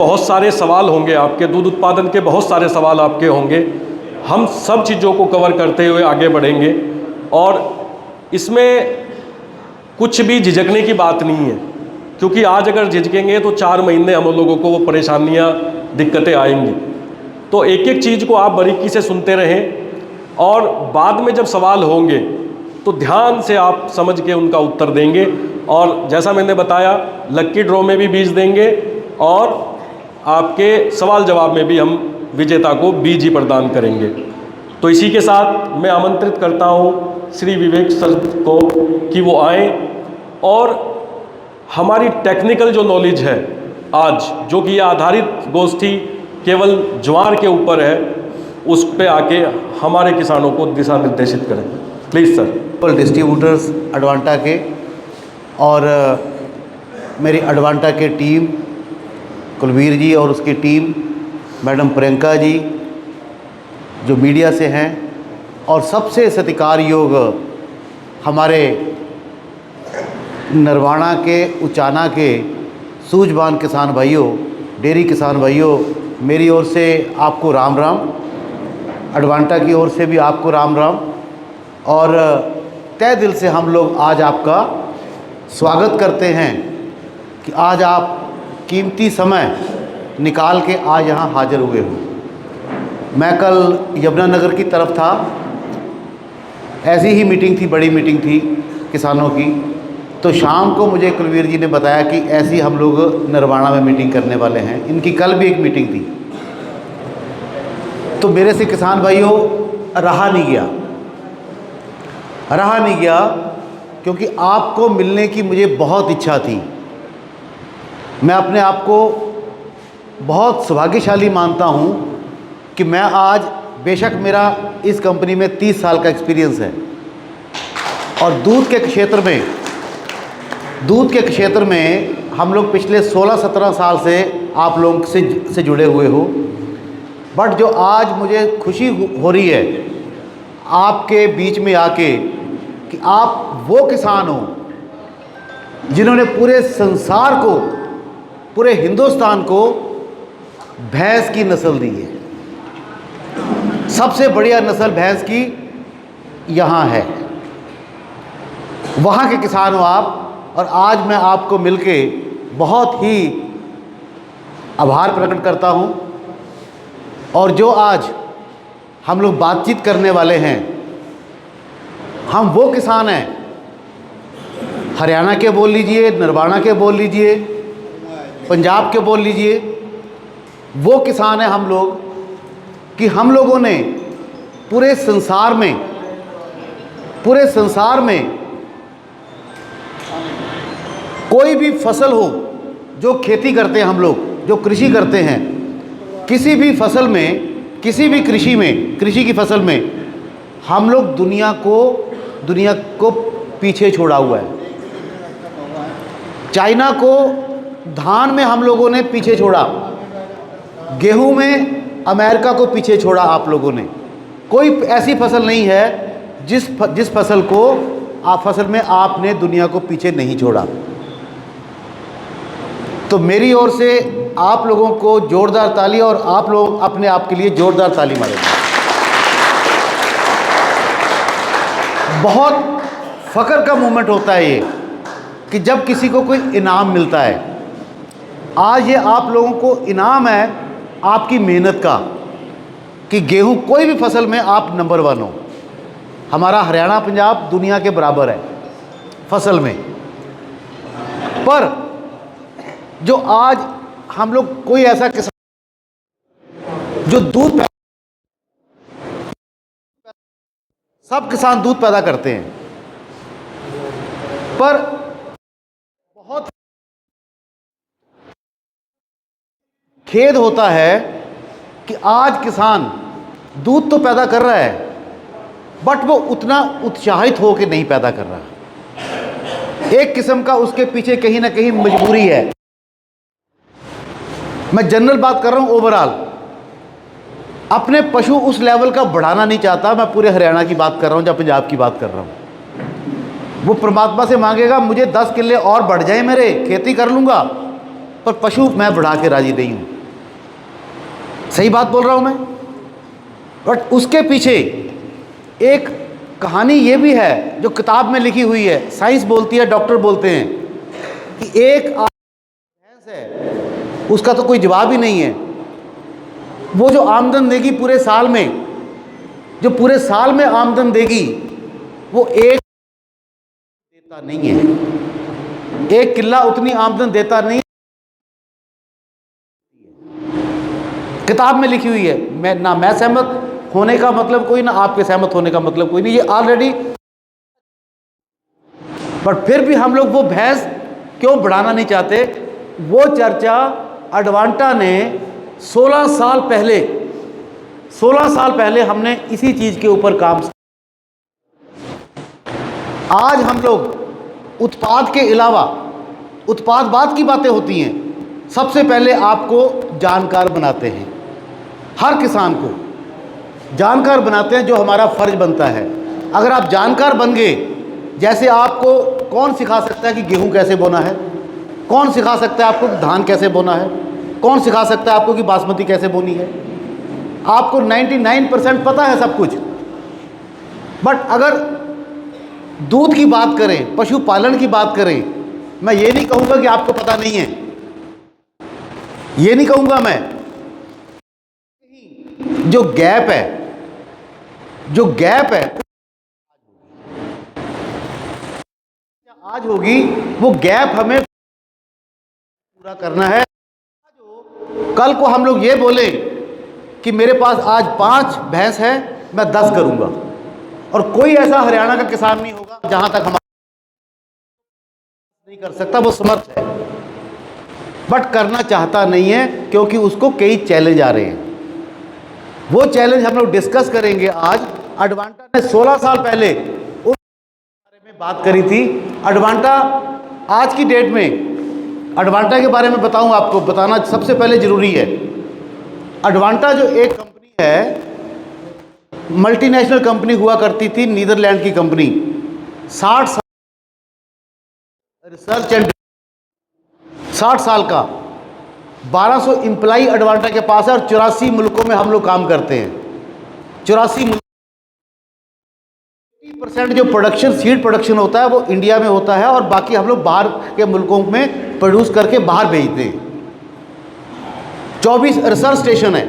बहुत सारे सवाल होंगे आपके, दूध उत्पादन के बहुत सारे सवाल आपके होंगे। हम सब चीज़ों को कवर करते हुए आगे बढ़ेंगे और इसमें कुछ भी झिझकने की बात नहीं है, क्योंकि आज अगर झिझकेंगे तो 4 महीने हम लोगों को वो परेशानियाँ, दिक्कतें आएंगी। तो एक एक चीज़ को आप बारीकी से सुनते रहें और बाद में जब सवाल होंगे तो ध्यान से आप समझ के उनका उत्तर देंगे। और जैसा मैंने बताया, लक्की ड्रॉ में भी बीज देंगे और आपके सवाल जवाब में भी हम विजेता को बीज ही प्रदान करेंगे। तो इसी के साथ मैं आमंत्रित करता हूँ श्री विवेक सर को कि वो आएँ और हमारी टेक्निकल जो नॉलेज है आज, जो कि आधारित गोष्ठी केवल ज्वार के ऊपर है, उस पे आके हमारे किसानों को दिशा निर्देशित करें। Please sir. डिस्ट्रीब्यूटर्स एडवांटा के और मेरी एडवांटा के टीम, कुलवीर जी और उसकी टीम, मैडम प्रियंका जी जो मीडिया से हैं, और सबसे सत्कार योग्य हमारे नरवाना के, उचाना के सूझवान किसान भाइयों, डेयरी किसान भाइयों, मेरी ओर से आपको राम राम, एडवांटा की ओर से भी आपको राम राम। और तहे दिल से हम लोग आज आपका स्वागत करते हैं कि आज आप कीमती समय निकाल के आज यहाँ हाज़िर हुए हो। मैं कल यमुनानगर की तरफ था, ऐसी ही मीटिंग थी, बड़ी मीटिंग थी किसानों की। तो शाम को मुझे कुलवीर जी ने बताया कि ऐसी हम लोग नरवाना में मीटिंग करने वाले हैं। इनकी कल भी एक मीटिंग थी। तो मेरे से किसान भाइयों रहा नहीं गया क्योंकि आपको मिलने की मुझे बहुत इच्छा थी। मैं अपने आप को बहुत सौभाग्यशाली मानता हूँ कि मैं आज, बेशक मेरा इस कंपनी में 30 साल का एक्सपीरियंस है और दूध के क्षेत्र में हम लोग पिछले 16-17 साल से आप लोगों से जुड़े हुए हो। बट जो आज मुझे खुशी हो रही है आपके बीच में आके कि आप वो किसान हो जिन्होंने पूरे संसार को, पूरे हिंदुस्तान को भैंस की नस्ल दी है। सबसे बढ़िया नस्ल भैंस की यहाँ है, वहाँ के किसान हो आप। और आज मैं आपको मिलके बहुत ही आभार प्रकट करता हूँ। और जो आज हम लोग बातचीत करने वाले हैं, हम वो किसान हैं, हरियाणा के बोल लीजिए, नरवाना के बोल लीजिए, पंजाब के बोल लीजिए, वो किसान हैं हम लोग कि हम लोगों ने पूरे संसार में कोई भी फसल हो, जो खेती करते हैं हम लोग, जो कृषि करते हैं, किसी भी फसल में, किसी भी कृषि की फसल में हम लोग दुनिया को पीछे छोड़ा हुआ है। चाइना को धान में हम लोगों ने पीछे छोड़ा, गेहूं में अमेरिका को पीछे छोड़ा। आप लोगों ने कोई ऐसी फसल नहीं है जिस फसल में आपने दुनिया को पीछे नहीं छोड़ा। तो मेरी ओर से आप लोगों को जोरदार ताली, और आप लोग अपने आप के लिए जोरदार ताली मारेंगे। बहुत फ़ख्र का मोमेंट होता है ये कि जब किसी को कोई इनाम मिलता है। आज ये आप लोगों को इनाम है आपकी मेहनत का कि गेहूं, कोई भी फसल में आप नंबर 1 हो। हमारा हरियाणा, पंजाब दुनिया के बराबर है फसल में। पर जो आज हम लोग, कोई ऐसा किसान जो दूध, सब किसान दूध पैदा करते हैं, पर बहुत खेद होता है कि आज किसान दूध तो पैदा कर रहा है बट वो उतना उत्साहित होकर नहीं पैदा कर रहा। एक किस्म का उसके पीछे कहीं ना कहीं मजबूरी है। मैं जनरल बात कर रहा हूँ, ओवरऑल अपने पशु उस लेवल का बढ़ाना नहीं चाहता। मैं पूरे हरियाणा की बात कर रहा हूँ या पंजाब की बात कर रहा हूँ। वो परमात्मा से मांगेगा मुझे 10 किले और बढ़ जाए, मेरे खेती कर लूँगा, पर पशु मैं बढ़ा के राजी नहीं हूँ। सही बात बोल रहा हूँ मैं? बट उसके पीछे एक कहानी ये भी है जो किताब में लिखी हुई है, साइंस बोलती है, डॉक्टर बोलते हैं कि एक भैंस है, उसका तो कोई जवाब ही नहीं है। वो जो आमदन देगी पूरे साल में, जो पूरे साल में आमदन देगी, वो एक देता नहीं है, एक किल्ला उतनी आमदन देता नहीं। किताब में लिखी हुई है। मैं सहमत होने का मतलब कोई ना, आपके सहमत होने का मतलब कोई नहीं, ये ऑलरेडी। बट फिर भी हम लोग वो भैंस क्यों बढ़ाना नहीं चाहते? वो चर्चा अडवांटा ने 16 साल पहले हमने इसी चीज के ऊपर काम। आज हम लोग उत्पाद के अलावा, उत्पादवाद की बातें होती हैं, सबसे पहले आपको जानकार बनाते हैं, हर किसान को जानकार बनाते हैं, जो हमारा फर्ज बनता है। अगर आप जानकार बन गए, जैसे आपको कौन सिखा सकता है कि गेहूं कैसे बोना है, कौन सिखा सकता है आपको कि धान कैसे बोना है, कौन सिखा सकता है आपको कि बासमती कैसे बोनी है? आपको 99% पता है सब कुछ। बट अगर दूध की बात करें, पशुपालन की बात करें, मैं ये नहीं कहूँगा कि आपको पता नहीं है, ये नहीं कहूँगा मैं। जो गैप है आज होगी, वो गैप हमें पूरा करना है। कल को हम लोग ये बोले कि मेरे पास आज 5 भैंस है, मैं 10 करूंगा, और कोई ऐसा हरियाणा का किसान नहीं होगा जहां तक हमारा नहीं कर सकता, वो समर्थ है, बट करना चाहता नहीं है, क्योंकि उसको कई चैलेंज आ रहे हैं। वो चैलेंज हम लोग डिस्कस करेंगे आज। अडवांटा ने 16 साल पहले उस बारे में बात करी थी। अडवांटा आज की डेट में, अडवांटा के बारे में बताऊं, आपको बताना सबसे पहले जरूरी है। अडवांटा जो एक कंपनी है, मल्टीनेशनल कंपनी हुआ करती थी, नीदरलैंड की कंपनी, 60 साल रिसर्च एंड 60 साल का 1200 एम्प्लॉई अडवांटा के पास है, और 84 मुल्कों में हम लोग काम करते हैं। 84 मुल्क, 80% जो प्रोडक्शन, सीड प्रोडक्शन होता है, वो इंडिया में होता है, और बाकी हम लोग बाहर के मुल्कों में प्रोड्यूस करके बाहर भेजते हैं। 24 रिसर्च स्टेशन है।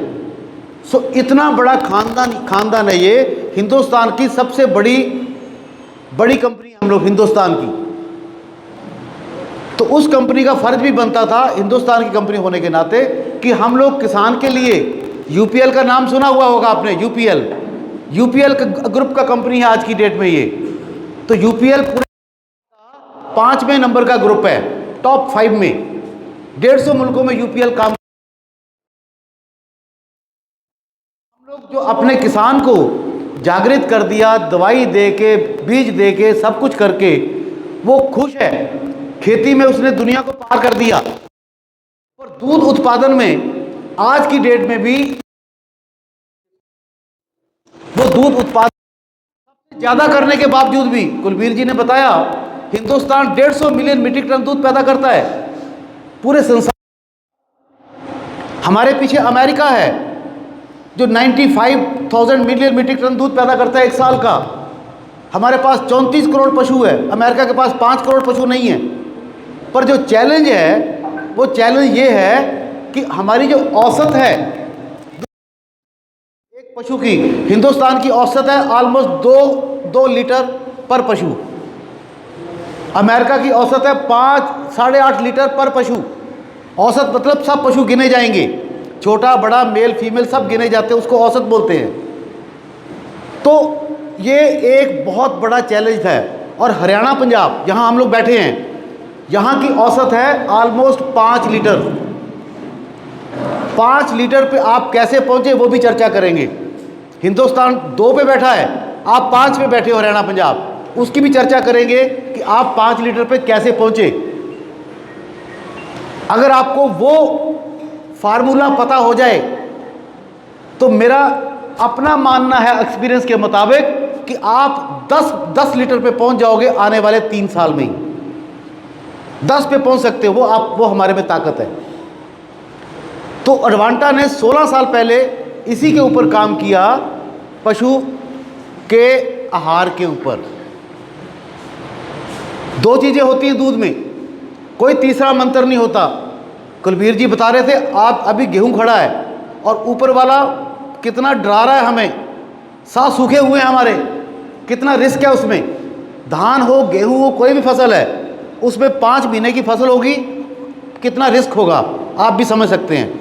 सो इतना बड़ा खानदान है ये। हिंदुस्तान की सबसे बड़ी कंपनी हम लोग, हिंदुस्तान की। तो उस कंपनी का फर्ज भी बनता था, हिंदुस्तान की कंपनी होने के नाते, कि हम लोग किसान के लिए, यूपीएल का नाम सुना हुआ होगा आपने, यूपीएल का ग्रुप का कंपनी है आज की डेट में ये। तो यूपीएल पूरे 5वें नंबर का ग्रुप है, टॉप 5 में। 150 मुल्कों में यूपीएल काम। हम लोग जो अपने किसान को जागृत कर दिया, दवाई दे के, बीज दे के, सब कुछ करके, वो खुश है, खेती में उसने दुनिया को पार कर दिया। और दूध उत्पादन में आज की डेट में भी वो दूध उत्पादन सबसे ज्यादा करने के बावजूद भी, कुलबीर जी ने बताया, हिंदुस्तान 150 मिलियन मीट्रिक टन दूध पैदा करता है पूरे संसार। हमारे पीछे अमेरिका है जो 95,000 मिलियन मीट्रिक टन दूध पैदा करता है एक साल का। हमारे पास 34 करोड़ पशु है, अमेरिका के पास 5 करोड़ पशु नहीं है। पर जो चैलेंज है, वो चैलेंज ये है कि हमारी जो औसत है एक पशु की, हिंदुस्तान की औसत है ऑलमोस्ट 2 लीटर पर पशु। अमेरिका की औसत है 5-8.5 लीटर पर पशु। औसत मतलब सब पशु गिने जाएंगे, छोटा बड़ा, मेल फीमेल सब गिने जाते हैं, उसको औसत बोलते हैं। तो ये एक बहुत बड़ा चैलेंज है। और हरियाणा, पंजाब, जहां हम लोग बैठे हैं, यहाँ की औसत है ऑलमोस्ट 5 लीटर। 5 लीटर पे आप कैसे पहुँचे, वो भी चर्चा करेंगे। हिंदुस्तान 2 पे बैठा है, आप 5 पे बैठे हो, हरियाणा पंजाब, उसकी भी चर्चा करेंगे कि आप 5 लीटर पे कैसे पहुँचे। अगर आपको वो फार्मूला पता हो जाए, तो मेरा अपना मानना है एक्सपीरियंस के मुताबिक कि आप 10 लीटर पे पहुँच जाओगे आने वाले 3 साल में ही। 10 पे पहुंच सकते हो, वो हमारे में ताकत है। तो अडवांटा ने 16 साल पहले इसी के ऊपर काम किया, पशु के आहार के ऊपर। 2 चीज़ें होती हैं दूध में, कोई तीसरा मंत्र नहीं होता। कुलबीर जी बता रहे थे, आप अभी गेहूं खड़ा है और ऊपर वाला कितना डरा रहा है हमें, सांस सूखे हुए हैं हमारे, कितना रिस्क है उसमें। धान हो, गेहूं हो, कोई भी फसल है, उसमें 5 महीने की फसल होगी, कितना रिस्क होगा आप भी समझ सकते हैं।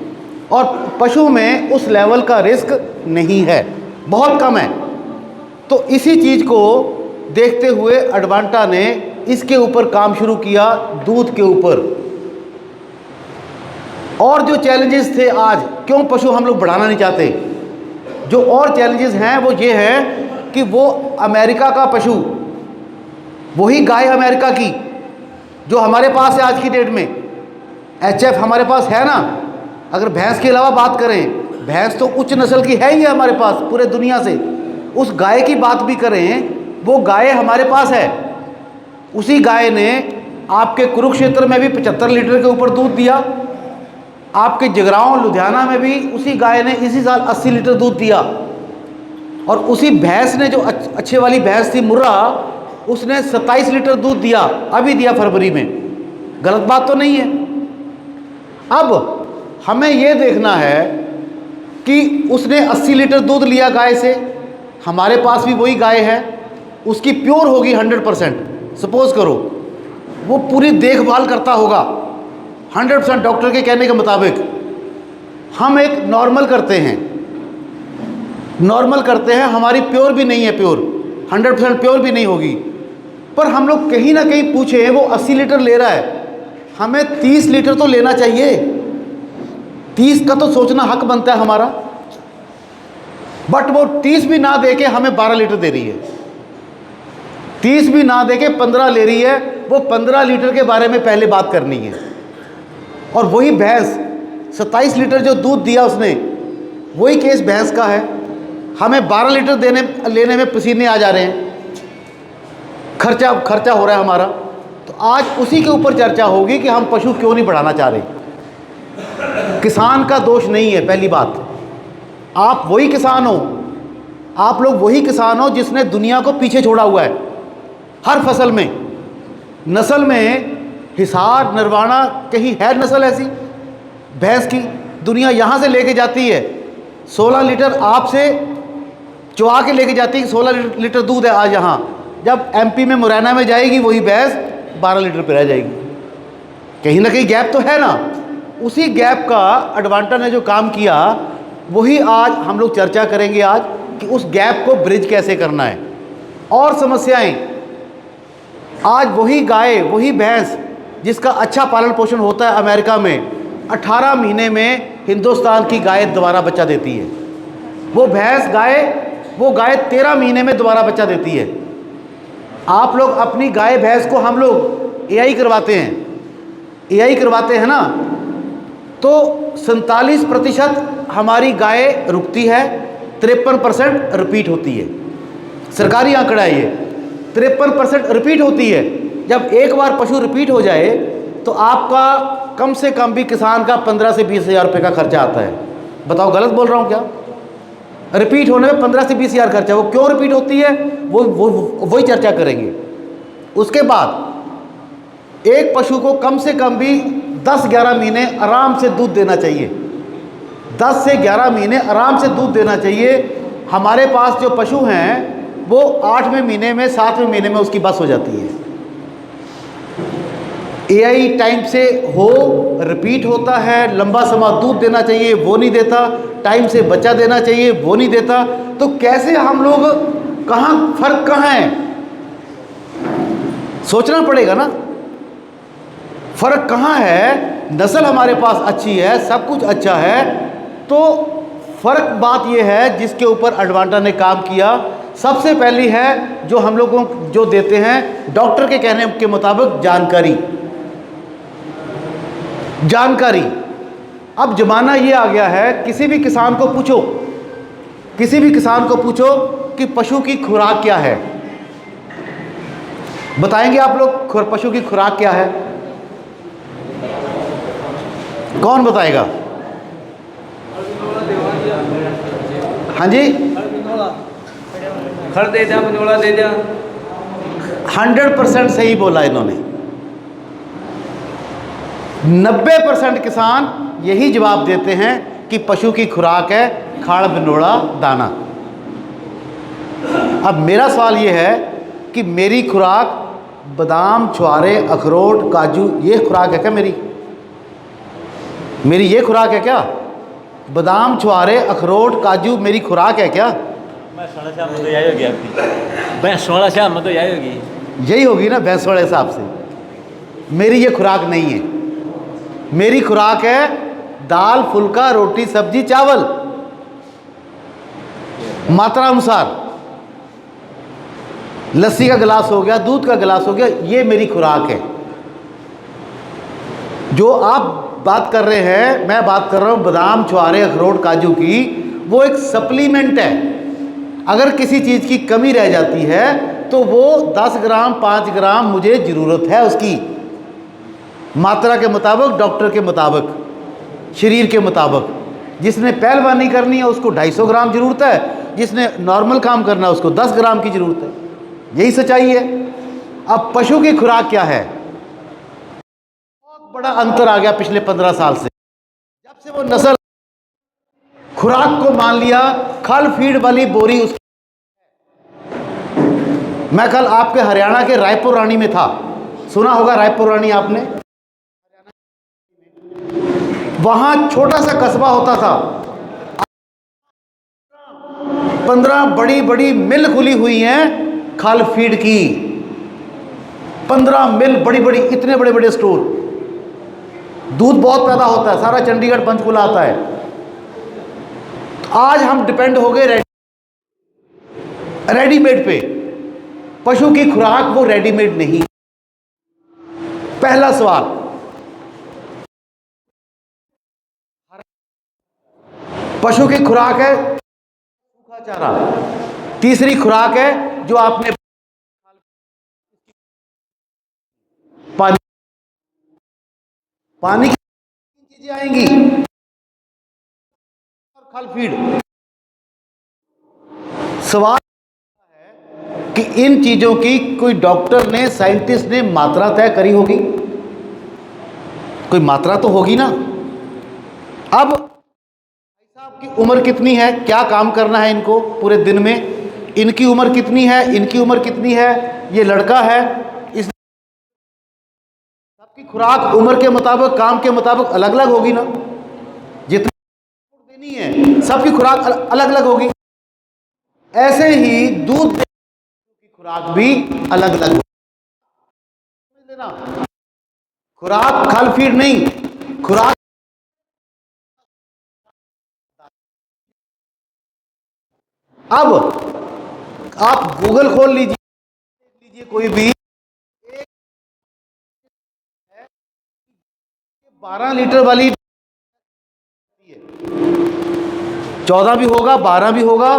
और पशु में उस लेवल का रिस्क नहीं है, बहुत कम है। तो इसी चीज़ को देखते हुए अडवांटा ने इसके ऊपर काम शुरू किया, दूध के ऊपर। और जो चैलेंजेस थे आज, क्यों पशु हम लोग बढ़ाना नहीं चाहते, जो और चैलेंजेस हैं वो ये है कि वो अमेरिका का पशु, वही गाय अमेरिका की जो हमारे पास है आज की डेट में, HF हमारे पास है ना। अगर भैंस के अलावा बात करें, भैंस तो उच्च नस्ल की है ही है हमारे पास पूरे दुनिया से, उस गाय की बात भी करें, वो गाय हमारे पास है। उसी गाय ने आपके कुरुक्षेत्र में भी 75 लीटर के ऊपर दूध दिया, आपके जगरांव लुधियाना में भी उसी गाय ने इसी साल 80 लीटर दूध दिया। और उसी भैंस ने, जो अच्छे वाली भैंस थी मुर्रा, उसने 27 लीटर दूध दिया, अभी दिया फरवरी में। गलत बात तो नहीं है। अब हमें यह देखना है कि उसने 80 लीटर दूध लिया गाय से, हमारे पास भी वही गाय है, उसकी प्योर होगी 100%। सपोज करो वो पूरी देखभाल करता होगा 100% डॉक्टर के कहने के मुताबिक। हम एक नॉर्मल करते हैं, हमारी प्योर भी नहीं है, प्योर 100% प्योर भी नहीं होगी, पर हम लोग कहीं ना कहीं पूछे, वो 80 लीटर ले रहा है, हमें 30 लीटर तो लेना चाहिए, 30 का तो सोचना हक बनता है हमारा। बट वो 30 भी ना दे के हमें 12 लीटर दे रही है, 30 भी ना दे के 15 ले रही है। वो 15 लीटर के बारे में पहले बात करनी है। और वही भैंस 27 लीटर जो दूध दिया उसने, वही केस भैंस का है, हमें 12 लीटर लेने में पसीने आ जा रहे हैं, खर्चा हो रहा है हमारा। तो आज उसी के ऊपर चर्चा होगी कि हम पशु क्यों नहीं बढ़ाना चाह रहे। किसान का दोष नहीं है, पहली बात। आप वही किसान हो, आप लोग वही किसान हो जिसने दुनिया को पीछे छोड़ा हुआ है हर फसल में। नस्ल में हिसार, नरवाना, कहीं है नस्ल ऐसी भैंस की? दुनिया यहाँ से लेके जाती है 16 लीटर, आपसे चुहा के लेके जाती है, 16 लीटर दूध है आज यहाँ। जब MP में मुरैना में जाएगी वही भैंस 12 लीटर पे रह जाएगी। कहीं ना कहीं गैप तो है ना। उसी गैप का अडवांटा ने जो काम किया, वही आज हम लोग चर्चा करेंगे आज, कि उस गैप को ब्रिज कैसे करना है। और समस्याएं, आज वही गाय, वही भैंस जिसका अच्छा पालन पोषण होता है अमेरिका में, 18 महीने में हिंदुस्तान की गाय दोबारा बच्चा देती है। वो गाय 13 महीने में दोबारा बच्चा देती है। आप लोग अपनी गाय भैंस को, हम लोग AI करवाते हैं ना, तो 47% हमारी गाय रुकती है, 53% रिपीट होती है। सरकारी आंकड़ा है ये, 53% रिपीट होती है। जब एक बार पशु रिपीट हो जाए तो आपका कम से कम भी किसान का 15 से 20 हज़ार रुपये का खर्चा आता है। बताओ गलत बोल रहा हूँ क्या? रिपीट होने में 15 से 20 हज़ार खर्चा। वो क्यों रिपीट होती है, वही चर्चा करेंगे। उसके बाद एक पशु को कम से कम भी 10-11 महीने आराम से दूध देना चाहिए, 10 से 11 महीने आराम से दूध देना चाहिए। हमारे पास जो पशु हैं वो 8वें महीने में, 7वें महीने में उसकी बस हो जाती है। AI टाइम से हो, रिपीट होता है, लंबा समय दूध देना चाहिए, वो नहीं देता, टाइम से बच्चा देना चाहिए, वो नहीं देता। तो कैसे हम लोग, फ़र्क कहाँ है, सोचना पड़ेगा ना। फ़र्क कहाँ है? नस्ल हमारे पास अच्छी है, सब कुछ अच्छा है, तो फ़र्क बात यह है जिसके ऊपर अडवांटा ने काम किया। सबसे पहली है जो हम लोगों को जो देते हैं, डॉक्टर के कहने के मुताबिक जानकारी। अब ज़माना ये आ गया है, किसी भी किसान को पूछो कि पशु की खुराक क्या है। बताएंगे आप लोग पशु की खुराक क्या है? कौन बताएगा? हाँ जी, खड़ दे जा, मंजोला दे जा। 100% सही बोला इन्होंने। 90% किसान यही जवाब देते हैं कि पशु की खुराक है खाड़ बिनोड़ा दाना। अब मेरा सवाल ये है कि मेरी खुराक बादाम, छुआरे, अखरोट, काजू, ये खुराक है क्या मेरी? मेरी ये खुराक है क्या? बादाम, छुआरे, अखरोट, काजू मेरी खुराक है क्या? भैंसवाड़ा शाम में तो यही होगी। यही होगी ना भैंस वाले हिसाब से। मेरी ये खुराक नहीं है। मेरी खुराक है दाल, फुल्का, रोटी, सब्जी, चावल, मात्रा अनुसार। लस्सी का गिलास हो गया, दूध का गिलास हो गया, ये मेरी खुराक है। जो आप बात कर रहे हैं, मैं बात कर रहा हूं बादाम, छुआरे, अखरोट, काजू की, वो एक सप्लीमेंट है। अगर किसी चीज़ की कमी रह जाती है तो वो 10 ग्राम 5 ग्राम मुझे ज़रूरत है उसकी, मात्रा के मुताबिक, डॉक्टर के मुताबिक, शरीर के मुताबिक। जिसने पहलवानी करनी है उसको 250 ग्राम ज़रूरत है, जिसने नॉर्मल काम करना है उसको 10 ग्राम की ज़रूरत है। यही सच्चाई है। अब पशु की खुराक क्या है? बहुत बड़ा अंतर आ गया पिछले 15 साल से। जब से वो नस्ल खुराक को मान लिया, खल फीड वाली बोरी उसकी। मैं कल आपके हरियाणा के रायपुर रानी में था, सुना होगा रायपुर रानी आपने। वहां छोटा सा कस्बा होता था, 15 बड़ी बड़ी मिल खुली हुई हैं खल फीड की। 15 मिल, बड़ी बड़ी, इतने बड़े बड़े स्टोर। दूध बहुत पैदा होता है, सारा चंडीगढ़ पंचकुला आता है। आज हम डिपेंड हो गए रेडीमेड पे। पशु की खुराक वो रेडीमेड नहीं। पहला सवाल, पशु की खुराक है सूखा चारा। तीसरी खुराक है जो आपने पानी, पानी की चीजें आएंगी और खल फीड। सवाल है कि इन चीजों की कोई डॉक्टर ने, साइंटिस्ट ने मात्रा तय करी होगी? कोई मात्रा तो होगी ना। अब साहब की उम्र कितनी है, क्या काम करना है इनको पूरे दिन में, इनकी उम्र कितनी है, इनकी उम्र कितनी है, ये लड़का है, इस सबकी खुराक उम्र के मुताबिक, काम के मुताबिक अलग अलग होगी ना। जितनी देनी है सबकी खुराक अलग अलग होगी। ऐसे ही दूध की खुराक भी अलग अलग होगी। खुराक खल फीड नहीं, खुराक। अब आप गूगल खोल लीजिए, देख लीजिए कोई भी, 12 लीटर वाली 14 भी होगा, 12 भी होगा,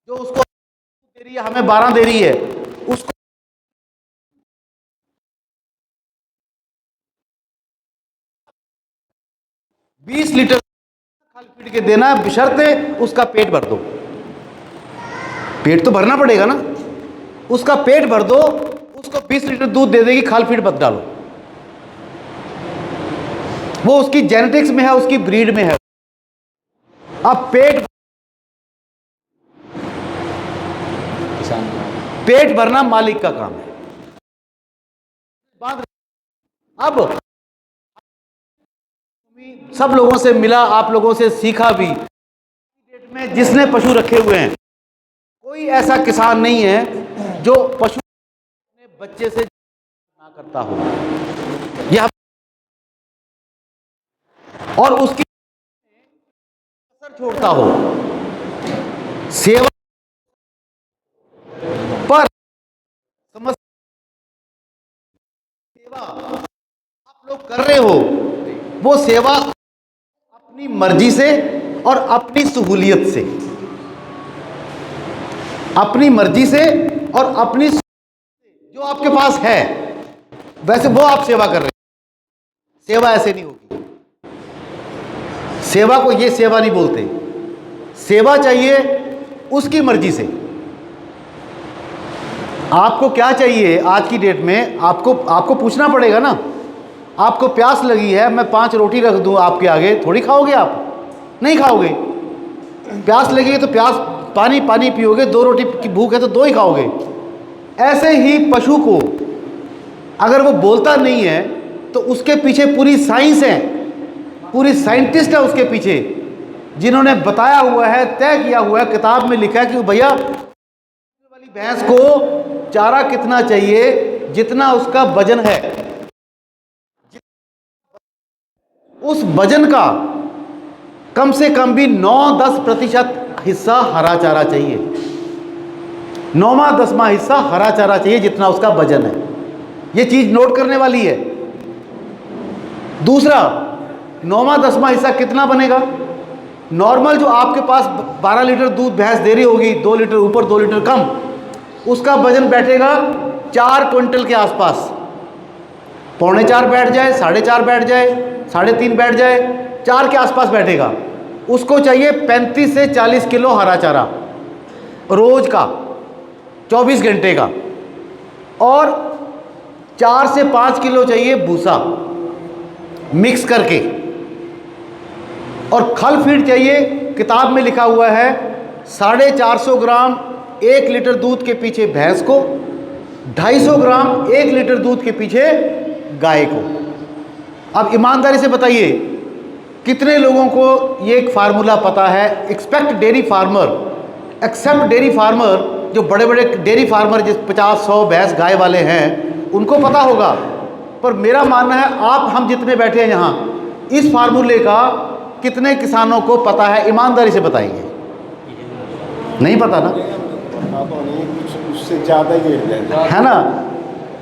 जो उसको दे रही है, हमें 12 दे रही है, उसको 20 लीटर खल फीड के देना है, बशर्ते उसका पेट भर दो। पेट तो भरना पड़ेगा ना, उसका पेट भर दो, उसको 20 लीटर दूध दे देगी, खल फीड मत डालो। वो उसकी जेनेटिक्स में है, उसकी ब्रीड में है। अब पेट भरना मालिक का काम है। अब सब लोगों से मिला, आप लोगों से सीखा भी। डेट में जिसने पशु रखे हुए हैं, कोई ऐसा किसान नहीं है जो पशु अपने बच्चे से ना करता हो, यह और उसकी असर छोड़ता हो। सेवा पर समझ, सेवा आप लोग कर रहे हो, वो सेवा अपनी मर्जी से और अपनी सहूलियत से, अपनी मर्जी से और अपनी जो आपके पास है, वैसे वो आप सेवा कर रहे हैं। सेवा ऐसे नहीं होगी। सेवा को ये सेवा नहीं बोलते। सेवा चाहिए उसकी मर्जी से। आपको क्या चाहिए आज की डेट में, आपको पूछना पड़ेगा ना। आपको प्यास लगी है, मैं 5 रोटी रख दूं आपके आगे, थोड़ी खाओगे आप? नहीं खाओगे। प्यास लगी है तो पानी पियोगे, 2 रोटी की भूख है तो 2 ही खाओगे। ऐसे ही पशु को अगर वो बोलता नहीं है तो उसके पीछे पूरी साइंस है, पूरी साइंटिस्ट है उसके पीछे, जिन्होंने बताया हुआ है, तय किया हुआ है, किताब में लिखा है कि भैया वाली भैंस को चारा कितना चाहिए, जितना उसका वजन है, उस वजन का कम से कम भी 9-10% हिस्सा हरा चारा चाहिए। 9वां-10वां हिस्सा हरा चारा चाहिए, जितना उसका वजन है। ये चीज नोट करने वाली है। दूसरा, 9वां-10वां हिस्सा कितना बनेगा? नॉर्मल जो आपके पास 12 लीटर दूध भैंस दे रही होगी, 2 लीटर ऊपर 2 लीटर कम, उसका वजन बैठेगा 4 क्विंटल के आसपास। 3.25 बैठ जाए, 4.5 बैठ जाए, 3.5 बैठ जाए, 4 के आसपास बैठेगा। उसको चाहिए 35 से 40 किलो हरा चारा रोज का, 24 घंटे का, और 4 से 5 किलो चाहिए भूसा मिक्स करके, और खल फीड चाहिए। किताब में लिखा हुआ है 450 ग्राम 1 लीटर दूध के पीछे भैंस को, 250 ग्राम 1 लीटर दूध के पीछे गाय को। अब ईमानदारी से बताइए, कितने लोगों को ये एक फार्मूला पता है? एक्सेप्ट डेयरी फार्मर, जो बड़े बड़े डेयरी फार्मर जिस 50-100 भैंस गाय वाले हैं, उनको पता होगा। पर मेरा मानना है हम जितने बैठे हैं यहाँ, इस फार्मूले का कितने किसानों को पता है? ईमानदारी से बताएंगे। नहीं पता ना? उससे ज़्यादा गिर है ना?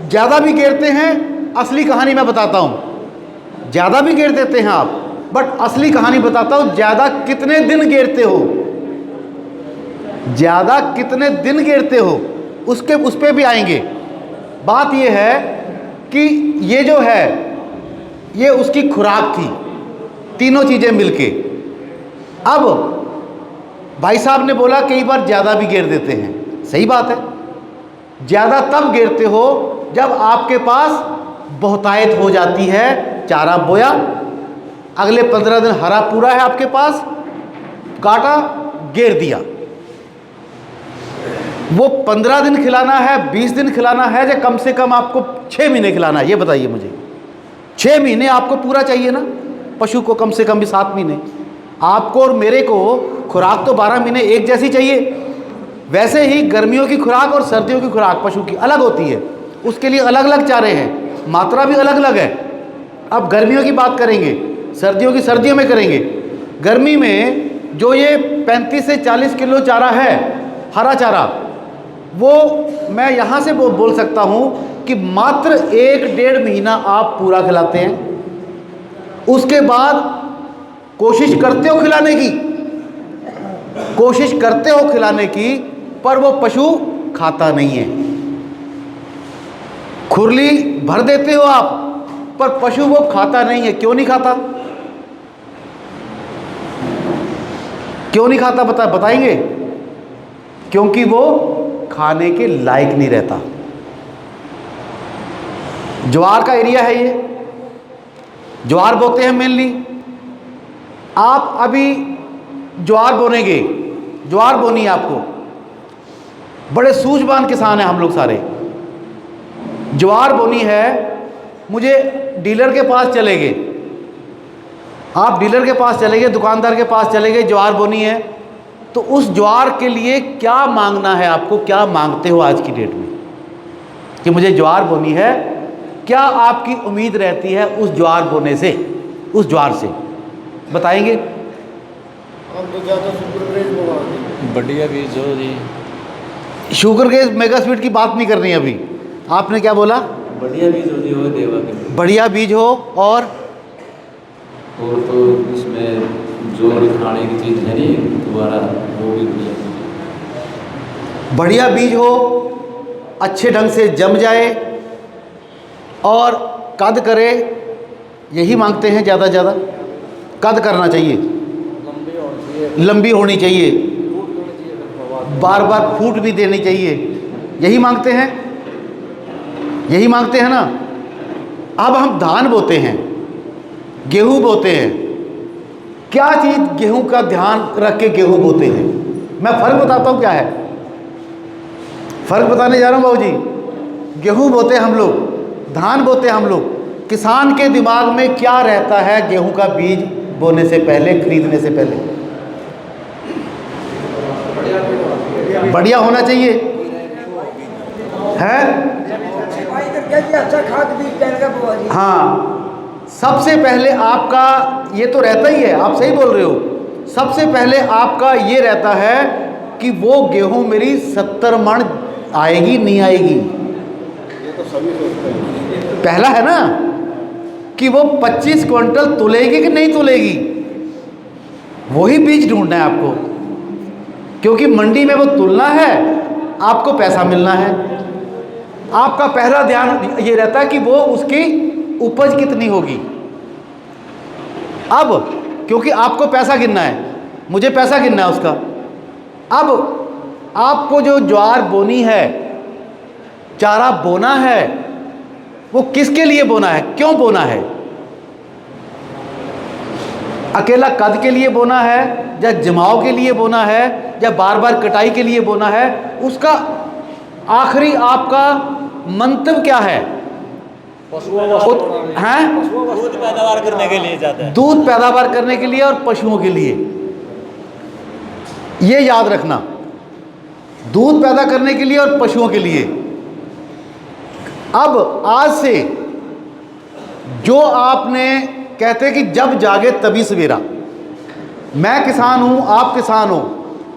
ज़्यादा भी गिरते हैं। असली कहानी मैं बताता हूँ। ज़्यादा भी गिर देते हैं आप, बट असली कहानी बताता हूँ। ज़्यादा कितने दिन गिरते हो, ज़्यादा कितने दिन गिरते हो, उस पर भी आएंगे। बात यह है कि ये जो है, ये उसकी खुराक थी, तीनों चीज़ें मिलके। अब भाई साहब ने बोला कई बार ज़्यादा भी गिर देते हैं। सही बात है। ज़्यादा तब गिरते हो जब आपके पास बहुतायत हो जाती है। चारा बोया, अगले 15 दिन हरा पूरा है आपके पास, काटा, गिर दिया। वो 15 दिन खिलाना है, 20 दिन खिलाना है, या कम से कम आपको 6 महीने खिलाना है? ये बताइए मुझे। 6 महीने आपको पूरा चाहिए ना? पशु को कम से कम भी 7 महीने। आपको और मेरे को खुराक तो 12 महीने एक जैसी चाहिए। वैसे ही गर्मियों की खुराक और सर्दियों की खुराक पशु की अलग होती है। उसके लिए अलग अलग चारे हैं, मात्रा भी अलग अलग है। अब गर्मियों की बात करेंगे, सर्दियों की सर्दियों में करेंगे। गर्मी में जो ये 35 से 40 किलो चारा है, हरा चारा, वो मैं यहाँ से बोल सकता हूँ कि मात्र 1-1.5 महीना आप पूरा खिलाते हैं। उसके बाद कोशिश करते हो खिलाने की, पर वो पशु खाता नहीं है। खुरली भर देते हो आप, पर पशु वो खाता नहीं है। क्यों नहीं खाता? क्यों नहीं खाता बताएंगे? क्योंकि वो खाने के लायक नहीं रहता। ज्वार का एरिया है ये, ज्वार बोते हैं मेनली। आप अभी ज्वार बोनेंगे, ज्वार बोनी है आपको। बड़े सूझबूझ किसान हैं हम लोग सारे। ज्वार बोनी है, मुझे डीलर के पास चले गए, आप डीलर के पास चले गए, दुकानदार के पास चले गए, ज्वार बोनी है, तो उस ज्वार के लिए क्या मांगना है आपको? क्या मांगते हो आज की डेट में कि मुझे ज्वार बोनी है? क्या आपकी उम्मीद रहती है उस ज्वार बोने से, उस ज्वार से? बताएंगे? हम तो ज़्यादा बढ़िया बीज हो जी। शुगर केस मेगा स्वीट की बात नहीं कर रही अभी। आपने क्या बोला? बढ़िया बीज हो जी, वो देवा के। बढ़िया बीज हो, और तो इसमें जो भी खाने की चीज़ है नहीं दोबारा, वो भी बढ़िया बीज हो, अच्छे ढंग से जम जाए और कद करे, यही मांगते हैं ज़्यादा कद करना चाहिए। लंबी होनी चाहिए, बार बार फूट भी देनी चाहिए। यही मांगते हैं, यही मांगते हैं ना। अब हम धान बोते हैं, गेहूं बोते हैं, क्या चीज़ गेहूं का ध्यान रख के गेहूं बोते हैं? मैं फ़र्क बताता हूँ क्या है, फ़र्क बताने जा रहा हूँ बाबूजी। गेहूं बोते हम लोग, धान बोते हम लोग। किसान के दिमाग में क्या रहता है गेहूं का बीज बोने से पहले, खरीदने से पहले? बढ़िया होना चाहिए, है? अच्छा खाद बीज डालेगा बुआ जी। हाँ, सबसे पहले आपका ये तो रहता ही है, आप सही बोल रहे हो। सबसे पहले आपका ये रहता है कि वो गेहूं मेरी 70 मण आएगी नहीं आएगी, ये तो सभी सोचते हैं। पहला है ना कि वो 25 क्विंटल तुलेगी कि नहीं तुलेगी। वही बीज ढूंढना है आपको, क्योंकि मंडी में वो तुलना है, आपको पैसा मिलना है। आपका पहला ध्यान ये रहता है कि वो उसकी उपज कितनी होगी। अब क्योंकि आपको पैसा गिनना है, मुझे पैसा गिनना है उसका। अब आपको जो ज्वार बोनी है, चारा बोना है, वो किसके लिए बोना है, क्यों बोना है? अकेला कद के लिए बोना है, या जमाव के लिए बोना है, या बार बार कटाई के लिए बोना है? उसका आखिरी आपका मंतव्य क्या है? हैं? दूध पैदावार करने के लिए जाता है। दूध पैदावार करने के लिए और पशुओं के लिए। ये याद रखना, दूध पैदा करने के लिए और पशुओं के लिए। अब आज से जो आपने कहते हैं कि जब जागे तभी सवेरा, मैं किसान हूं, आप किसान हो,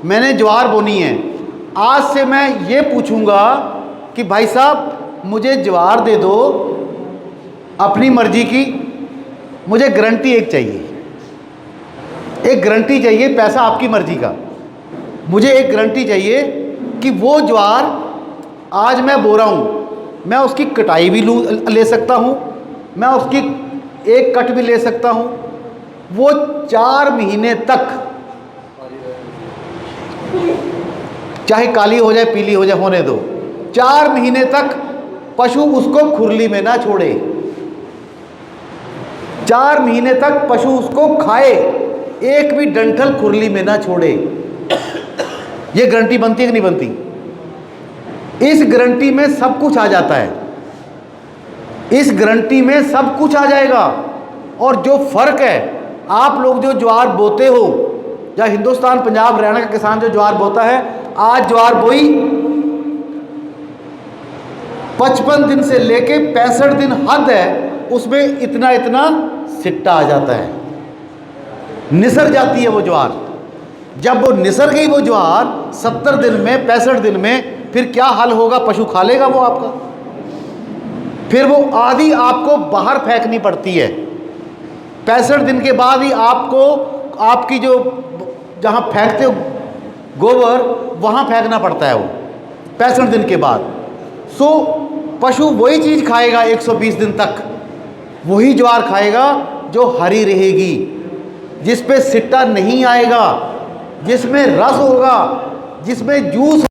मैंने ज्वार बोनी है। आज से मैं ये पूछूंगा कि भाई साहब मुझे ज्वार दे दो अपनी मर्जी की, मुझे गारंटी एक चाहिए, एक गारंटी चाहिए, पैसा आपकी मर्जी का। मुझे एक गारंटी चाहिए कि वो ज्वार आज मैं बो रहा हूँ, मैं उसकी कटाई भी ले सकता हूँ, मैं उसकी एक कट भी ले सकता हूँ, वो 4 महीने तक चाहे काली हो जाए पीली हो जाए होने दो, 4 महीने तक पशु उसको खुरली में ना छोड़े, 4 महीने तक पशु उसको खाए, एक भी डंठल खुरली में ना छोड़े। ये गारंटी बनती है कि नहीं बनती? इस गारंटी में सब कुछ आ जाता है, इस गारंटी में सब कुछ आ जाएगा। और जो फर्क है, आप लोग जो ज्वार बोते हो, या हिंदुस्तान पंजाब हरियाणा का किसान जो ज्वार बोता है, आज ज्वार बोई 55 दिन से लेके 65 दिन हद है, उसमें इतना इतना सिट्टा आ जाता है, निसर जाती है वो ज्वार। जब वो निसर गई वो ज्वार 70 दिन में 65 दिन में, फिर क्या हाल होगा? पशु खा लेगा वो आपका, फिर वो आधी आपको बाहर फेंकनी पड़ती है। 65 दिन के बाद ही आपको आपकी जो जहाँ फेंकते हो गोबर, वहाँ फेंकना पड़ता है वो 65 दिन के बाद। सो पशु वही चीज़ खाएगा 120 दिन तक, वही ज्वार खाएगा जो हरी रहेगी, जिस पे सिट्टा नहीं आएगा, जिसमें रस होगा, जिसमें जूस,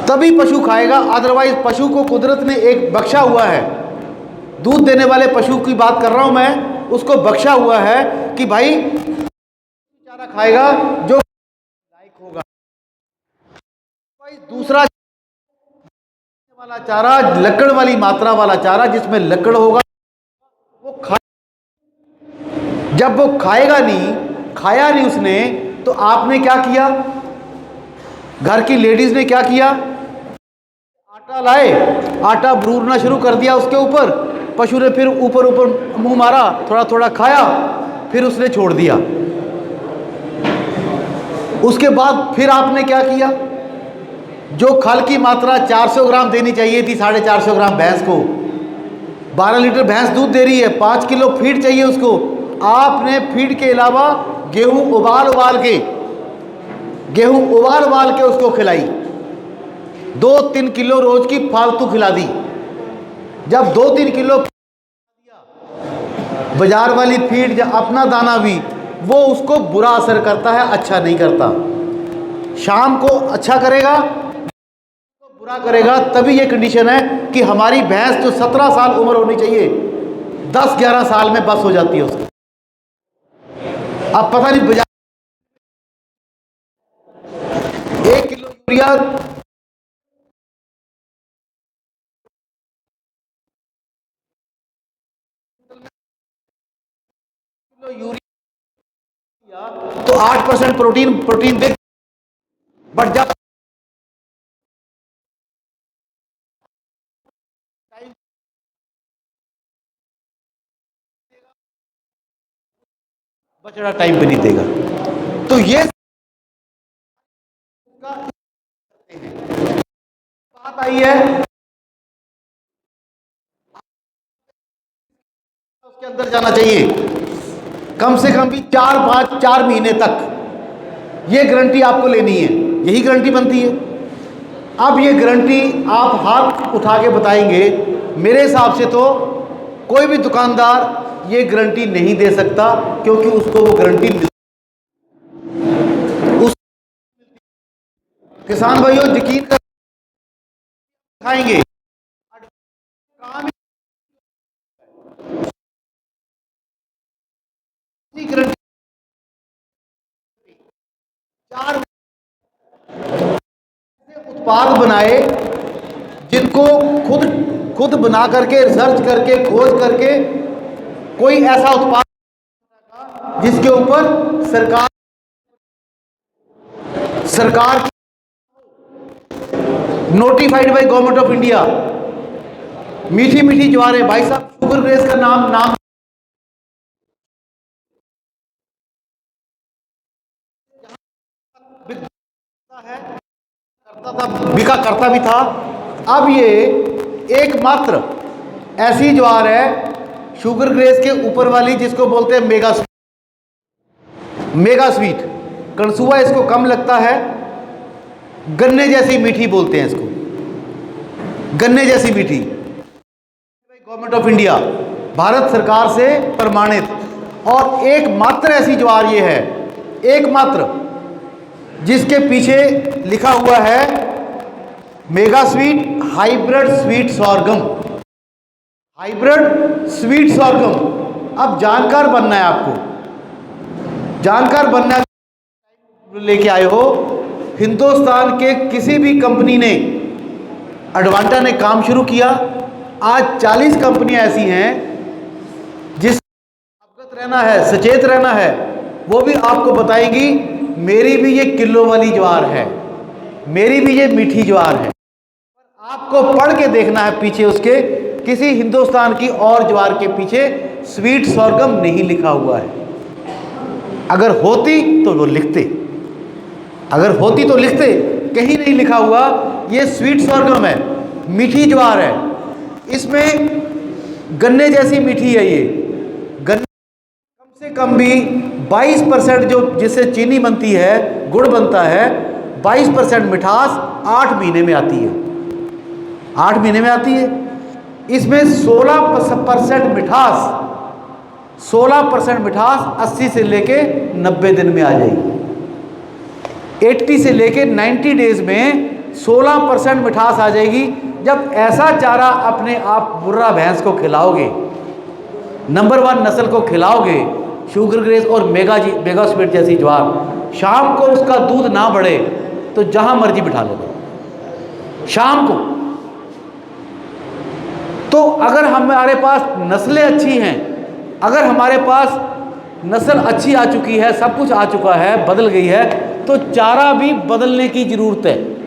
तभी पशु खाएगा। अदरवाइज पशु को कुदरत ने एक बख्शा हुआ है, दूध देने वाले पशु की बात कर रहा हूं मैं, उसको बख्शा हुआ है कि भाई चारा खाएगा जो लायक होगा, भाई दूसरा वाला चारा, लकड़ वाली मात्रा वाला चारा, जिसमें लकड़ होगा वो खा। जब वो खाएगा नहीं, खाया नहीं उसने, तो आपने क्या किया? घर की लेडीज ने क्या किया? आटा लाए, आटा ब्रूरना शुरू कर दिया उसके ऊपर, पशु ने फिर ऊपर ऊपर मुंह मारा, थोड़ा थोड़ा खाया, फिर उसने छोड़ दिया। उसके बाद फिर आपने क्या किया? जो खल की मात्रा 400 ग्राम देनी चाहिए थी, 450 ग्राम भैंस को, 12 लीटर भैंस दूध दे रही है, 5 किलो फीड चाहिए उसको, आपने फीड के अलावा गेहूं उबाल उबाल के उसको खिलाई, 2-3 किलो रोज की फालतू खिला दी। जब 2-3 किलो बाजार वाली फीड, अपना दाना भी, वो उसको बुरा असर करता है, अच्छा नहीं करता। शाम को अच्छा करेगा, तो बुरा करेगा। तभी ये कंडीशन है कि हमारी भैंस जो 17 साल उम्र होनी चाहिए 10-11 साल में बस हो जाती है उसकी। अब पता नहीं बाजार 1 किलो यूरिया तो 8% प्रोटीन दे, बट जब बचड़ा टाइम पे नहीं देगा। तो ये बात आई है, उसके अंदर जाना चाहिए कम से कम भी 4 महीने तक। ये गारंटी आपको लेनी है, यही गारंटी बनती है। अब ये गारंटी आप हाथ उठा के बताएंगे, मेरे हिसाब से तो कोई भी दुकानदार ये गारंटी नहीं दे सकता, क्योंकि उसको वो गारंटी उस किसान भाइयों यकीन कर खाएंगे काम गारंटी 4 उत्पाद बनाए जिनको खुद बना करके, रिसर्च करके, खोज करके कोई ऐसा उत्पाद जिसके ऊपर सरकार notified by government of India. मीठी मीठी ज्वारें, भाई साहब शुगर ग्रेस का नाम है, बिका करता भी था। अब ये एकमात्र ऐसी ज्वार है शुगर ग्रेस के ऊपर वाली जिसको बोलते हैं मेगा स्वीट। कणसुआ इसको कम लगता है, गन्ने जैसी मीठी बोलते हैं इसको, गन्ने जैसी मीठी। गवर्नमेंट ऑफ इंडिया, भारत सरकार से प्रमाणित, और एकमात्र ऐसी ज्वार ये है, एकमात्र जिसके पीछे लिखा हुआ है mega sweet hybrid sweet sorghum, hybrid sweet sorghum. अब जानकार बनना है आपको, जानकार बनना है। लेके आए हो, हिंदुस्तान के किसी भी कंपनी ने, अडवांटा ने काम शुरू किया। आज 40 कंपनियां ऐसी हैं जिस अवगत रहना है, सचेत रहना है, वो भी आपको बताएंगी मेरी भी ये किलो वाली ज्वार है, मेरी भी ये मीठी ज्वार है। आपको पढ़ के देखना है पीछे उसके, किसी हिंदुस्तान की और ज्वार के पीछे स्वीट सॉर्गम नहीं लिखा हुआ है। अगर होती तो वो लिखते, अगर होती तो लिखते, कहीं नहीं लिखा हुआ। ये स्वीट सॉर्गम है, मीठी ज्वार है, इसमें गन्ने जैसी मीठी है। ये गन्ने कम से कम भी 22% जो जिससे चीनी बनती है, गुड़ बनता है, 22% मिठास 8 महीने में आती है, 8 महीने में आती है। इसमें 16% मिठास, 16% मिठास 80 से लेके 90 दिन में आ जाएगी। 80 से लेके 90 डेज में 16% मिठास आ जाएगी। जब ऐसा चारा अपने आप मुर्रा भैंस को खिलाओगे, नंबर 1 नस्ल को खिलाओगे, शुगर ग्रेस और मेगा स्वीट जैसी ज्वार, शाम को उसका दूध ना बढ़े तो जहां मर्जी बिठा लो शाम को। तो अगर हमारे पास नस्लें अच्छी हैं, अगर हमारे पास नस्ल अच्छी आ चुकी है, सब कुछ आ चुका है, बदल गई है, तो चारा भी बदलने की ज़रूरत है।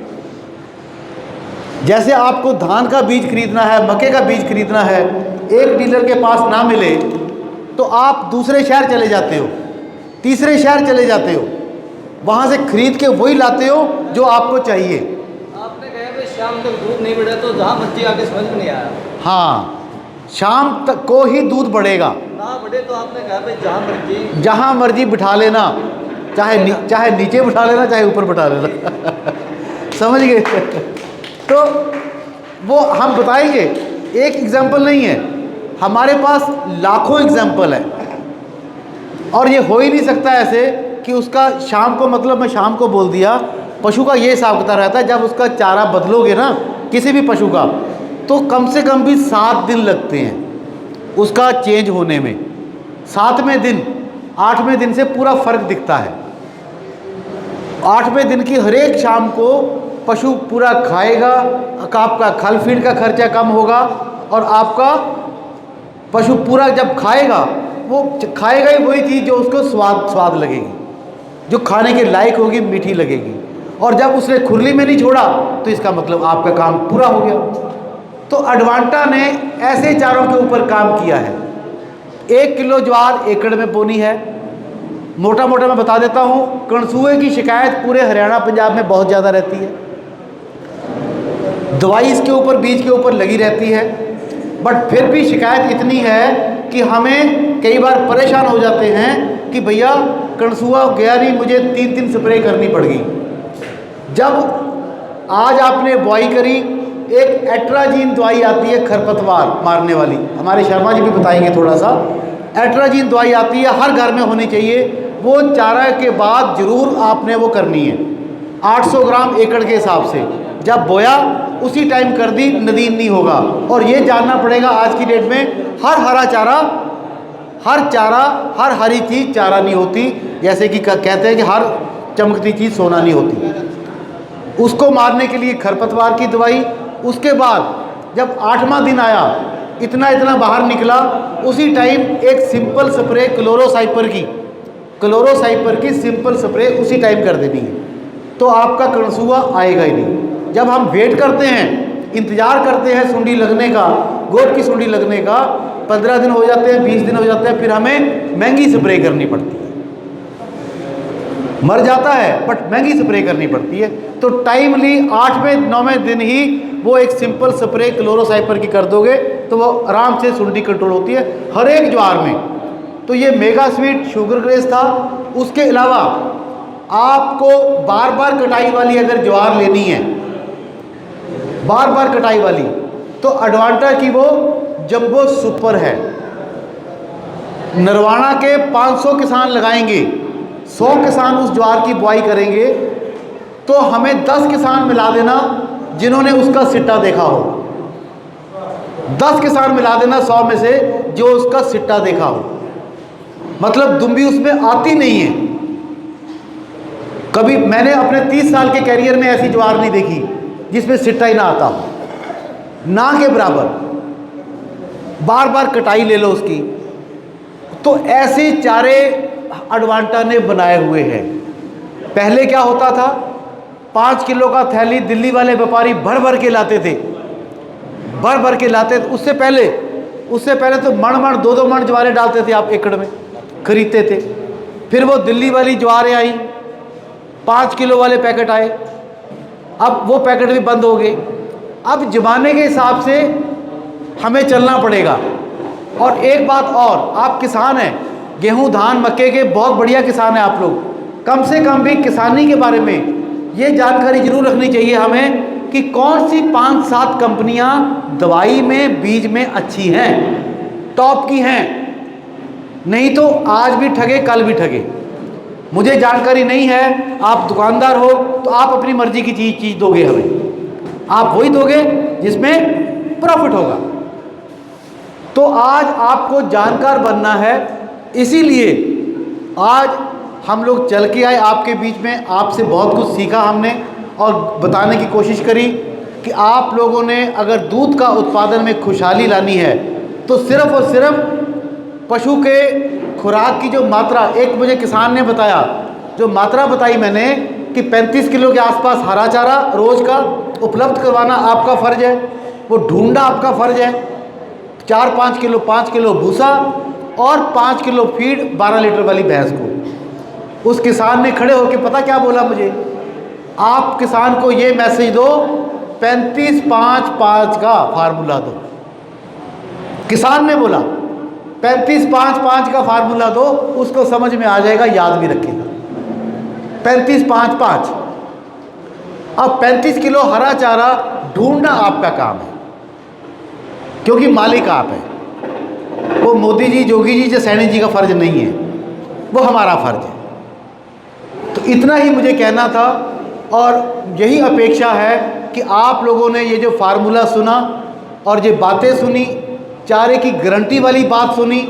जैसे आपको धान का बीज खरीदना है, मक्के का बीज खरीदना है, एक डीलर के पास ना मिले तो आप दूसरे शहर चले जाते हो, तीसरे शहर चले जाते हो, वहाँ से खरीद के वही लाते हो जो आपको चाहिए। आपने कहा भाई शाम तक दूध नहीं बढ़ा, तो जहाँ मर्जी आके समझ में नहीं आया। हाँ, शाम तक को ही दूध बढ़ेगा, ना बढ़े तो आपने कहा भाई जहाँ मर्जी बिठा लेना, चाहे नीचे बिठा लेना, चाहे ऊपर बिठा लेना समझ गए? तो वो हम बताएंगे, एक एग्जाम्पल नहीं है, हमारे पास लाखों एग्जाम्पल है। और ये हो ही नहीं सकता ऐसे कि उसका शाम को, मतलब मैं शाम को बोल दिया। पशु का ये हिसाब किताब रहता है, जब उसका चारा बदलोगे ना किसी भी पशु का, तो कम से कम भी 7 दिन लगते हैं उसका चेंज होने में। 7वें दिन 8वें दिन से पूरा फर्क दिखता है। 8वें दिन की हर एक शाम को पशु पूरा खाएगा, आपका खल फीड का खर्चा कम होगा, और आपका पशु पूरा जब खाएगा, वो खाएगा ही वही चीज़ जो उसको स्वाद लगेगी, जो खाने के लायक होगी, मीठी लगेगी। और जब उसने खुरली में नहीं छोड़ा तो इसका मतलब आपका काम पूरा हो गया। तो अडवांटा ने ऐसे चारों के ऊपर काम किया है। 1 किलो ज्वार एकड़ में बोनी है। मोटा मोटा मैं बता देता हूँ, कणसुए की शिकायत पूरे हरियाणा पंजाब में बहुत ज़्यादा रहती है। दवाई इसके ऊपर, बीज के ऊपर लगी रहती है, बट फिर भी शिकायत इतनी है कि हमें कई बार परेशान हो जाते हैं कि भैया कणसुआ गया नहीं, मुझे 3 स्प्रे करनी पड़ गई। जब आज आपने बुआई करी, एक एट्राजीन दवाई आती है खरपतवार मारने वाली, हमारे शर्मा जी भी बताएंगे थोड़ा सा। एट्राजीन दवाई आती है, हर घर में होनी चाहिए। वो चारा के बाद ज़रूर आपने वो करनी है, 800 ग्राम एकड़ के हिसाब से। जब बोया उसी टाइम कर दी, नदीन नहीं होगा। और ये जानना पड़ेगा आज की डेट में हर हरा चारा, हर हरी चीज़ चारा नहीं होती। जैसे कि कहते हैं कि हर चमकती चीज़ सोना नहीं होती। उसको मारने के लिए खरपतवार की दवाई। उसके बाद जब 8वां दिन आया, इतना बाहर निकला, उसी टाइम एक सिंपल स्प्रे क्लोरोसाइपर की सिंपल स्प्रे उसी टाइम कर देनी है, तो आपका कणसुआ आएगा ही नहीं। जब हम वेट करते हैं, इंतज़ार करते हैं सुंडी लगने का, गोट की सुंडी लगने का, 15 दिन हो जाते हैं, 20 दिन हो जाते हैं, फिर हमें महंगी स्प्रे करनी पड़ती है। मर जाता है बट महंगी स्प्रे करनी पड़ती है। तो टाइमली 8वें-9वें दिन ही वो एक सिंपल स्प्रे क्लोरोसाइपर की कर दोगे तो वो आराम से सुंडी कंट्रोल होती है हर एक ज्वार में। तो ये मेगा स्वीट शुगर ग्रेस था। उसके अलावा आपको बार बार कटाई वाली अगर ज्वार लेनी है, बार बार कटाई वाली, तो अडवांटा की वो जंबो सुपर है। नरवाना के 500 किसान लगाएंगे, 100 किसान उस ज्वार की बुआई करेंगे, तो हमें 10 किसान मिला देना जिन्होंने उसका सिट्टा देखा हो। 10 किसान मिला देना 100 में से जो उसका सिट्टा देखा हो। मतलब दुम्बी उसमें आती नहीं है। कभी मैंने अपने 30 साल के कैरियर में ऐसी ज्वार नहीं देखी जिसमें सिट्टा ही ना आता हो, ना के बराबर। बार बार कटाई ले लो उसकी। तो ऐसे चारे अडवांटा ने बनाए हुए हैं। पहले क्या होता था, 5 किलो का थैली दिल्ली वाले व्यापारी भर भर के लाते थे, भर भर के लाते थे। उससे पहले तो मण 2-2 मण ज्वारें डालते थे आप एकड़ में, खरीदते थे। फिर वो दिल्ली वाली ज्वारें आई, 5 किलो वाले पैकेट आए, अब वो पैकेट भी बंद हो गए। अब ज़माने के हिसाब से हमें चलना पड़ेगा। और एक बात और, आप किसान हैं, गेहूं धान मक्के के बहुत बढ़िया किसान हैं आप लोग, कम से कम भी किसानी के बारे में ये जानकारी जरूर रखनी चाहिए हमें कि कौन सी 5-7 कंपनियां दवाई में, बीज में अच्छी हैं, टॉप की हैं। नहीं तो आज भी ठगे, कल भी ठगे। मुझे जानकारी नहीं है, आप दुकानदार हो तो आप अपनी मर्जी की चीज़ दोगे हमें, आप वही दोगे जिसमें प्रॉफिट होगा। तो आज आपको जानकार बनना है, इसीलिए आज हम लोग चल के आए आपके बीच में, आपसे बहुत कुछ सीखा हमने और बताने की कोशिश करी कि आप लोगों ने अगर दूध का उत्पादन में खुशहाली लानी है तो सिर्फ़ और सिर्फ पशु के खुराक की जो मात्रा, एक मुझे किसान ने बताया, जो मात्रा बताई मैंने कि 35 किलो के आसपास हरा चारा रोज़ का उपलब्ध करवाना आपका फ़र्ज़ है, वो ढूंढना आपका फ़र्ज़ है। 4-5 किलो 5 किलो भूसा और 5 किलो फीड 12 लीटर वाली भैंस को। उस किसान ने खड़े होकर पता क्या बोला मुझे, आप किसान को ये मैसेज दो, 35-5-5 का फार्मूला दो। किसान ने बोला 35-5-5 का फार्मूला दो, उसको समझ में आ जाएगा, याद भी रखेगा। 35-5-5। अब 35 किलो हरा चारा ढूंढना आपका काम है, क्योंकि मालिक आप हैं। वो मोदी जी, जोगी जी या सैनी जी का फर्ज नहीं है। वो हमारा फ़र्ज़ है। तो इतना ही मुझे कहना था और यही अपेक्षा है कि आप लोगों ने ये जो फार्मूला सुना और ये बातें सुनी, चारे की गारंटी वाली बात सुनी,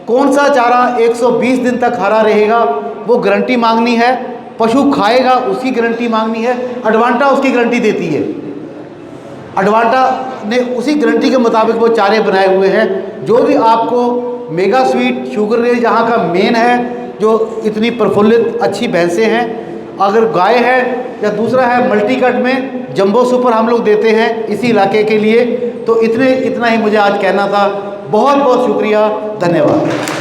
कौन सा चारा 120 दिन तक हरा रहेगा वो गारंटी मांगनी है, पशु खाएगा उसकी गारंटी मांगनी है। अडवांटा उसकी गारंटी देती है, अडवांटा ने उसी गारंटी के मुताबिक वो चारे बनाए हुए हैं। जो भी आपको मेगा स्वीट शुगर रेज यहाँ का मेन है, जो इतनी प्रफुल्लित अच्छी भैंसें हैं, अगर गाय है या दूसरा है मल्टी कट में जंबो सुपर हम लोग देते हैं इसी इलाके के लिए। तो इतना ही मुझे आज कहना था। बहुत बहुत शुक्रिया, धन्यवाद।